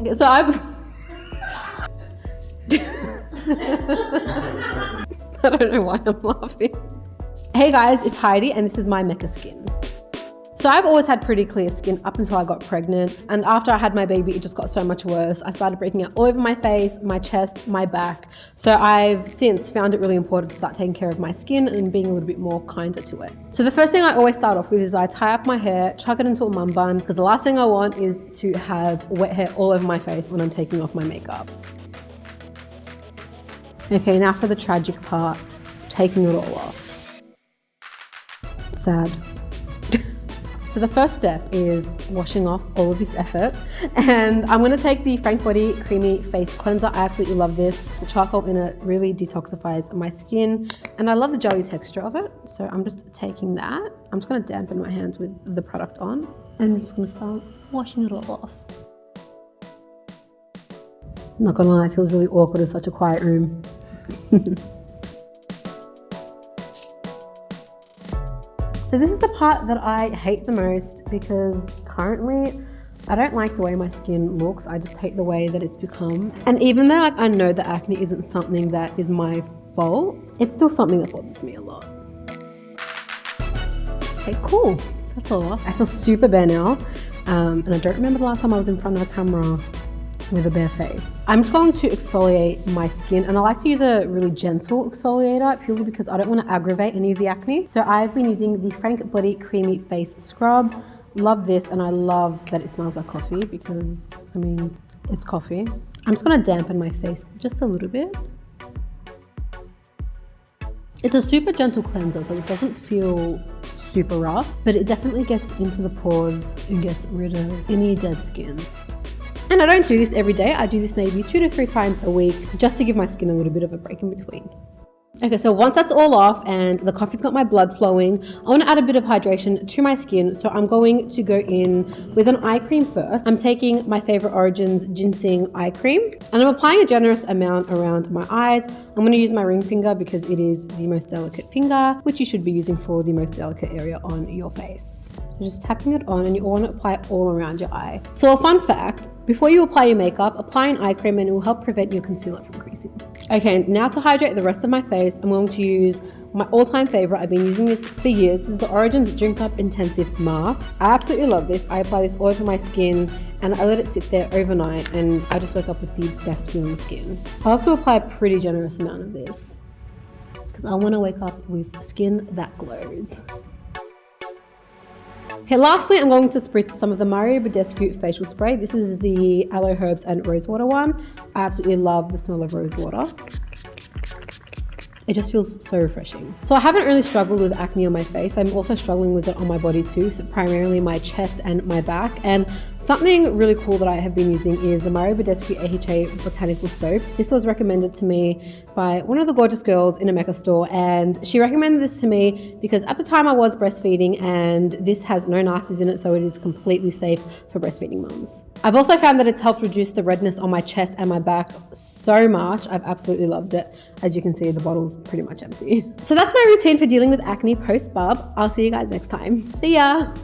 Okay, so I don't know why I'm laughing. Hey guys, it's Heidi and this is my Mecca skin. So I've always had pretty clear skin up until I got pregnant, and after I had my baby it just got so much worse. I started breaking out all over my face, my chest, my back. So I've since found it really important to start taking care of my skin and being a little bit more kinder to it. So the first thing I always start off with is I tie up my hair, chuck it into a mum bun, because the last thing I want is to have wet hair all over my face when I'm taking off my makeup. Okay, now for the tragic part, taking it all off. Sad. So the first step is washing off all of this effort, and I'm going to take the Frank Body Creamy Face Cleanser. I absolutely love this. The charcoal in it really detoxifies my skin, and I love the jelly texture of it. So I'm just taking that. I'm just going to dampen my hands with the product on, and I'm just going to start washing it all off. I'm not going to lie, it feels really awkward in such a quiet room. So this is the part that I hate the most, because currently I don't like the way my skin looks. I just hate the way that it's become. And even though I know that acne isn't something that is my fault, it's still something that bothers me a lot. Okay, cool. That's all off. I feel super bare now. And I don't remember the last time I was in front of a camera with a bare face. I'm just going to exfoliate my skin, and I like to use a really gentle exfoliator purely because I don't want to aggravate any of the acne. So I've been using the Frank Body Creamy Face Scrub. Love this, and I love that it smells like coffee because, I mean, it's coffee. I'm just going to dampen my face just a little bit. It's a super gentle cleanser, so it doesn't feel super rough, but it definitely gets into the pores and gets rid of any dead skin. And I don't do this every day. I do this maybe 2 to 3 times a week just to give my skin a little bit of a break in between. Okay, so once that's all off and the coffee's got my blood flowing, I want to add a bit of hydration to my skin. So I'm going to go in with an eye cream first. I'm taking my favorite Origins Ginseng eye cream, and I'm applying a generous amount around my eyes. I'm going to use my ring finger because it is the most delicate finger, which you should be using for the most delicate area on your face. So just tapping it on, and you want to apply it all around your eye. So a fun fact, before you apply your makeup, apply an eye cream and it will help prevent your concealer from creasing. Okay, now to hydrate the rest of my face, I'm going to use my all-time favorite. I've been using this for years. This is the Origins Drink Up Intensive Mask. I absolutely love this. I apply this all over my skin and I let it sit there overnight, and I just wake up with the best feeling skin. I like to apply a pretty generous amount of this because I want to wake up with skin that glows. Okay, lastly, I'm going to spritz some of the Mario Badescu facial spray. This is the aloe herbs and rosewater one. I absolutely love the smell of rosewater. It just feels so refreshing. So I haven't really struggled with acne on my face. I'm also struggling with it on my body too, so primarily my chest and my back. And something really cool that I have been using is the Mario Badescu AHA Botanical Soap. This was recommended to me by one of the gorgeous girls in a Mecca store, and she recommended this to me because at the time I was breastfeeding, and this has no nasties in it, so it is completely safe for breastfeeding mums. I've also found that it's helped reduce the redness on my chest and my back so much. I've absolutely loved it. As you can see, the bottle's pretty much empty. So that's my routine for dealing with acne post-bub. I'll see you guys next time. See ya!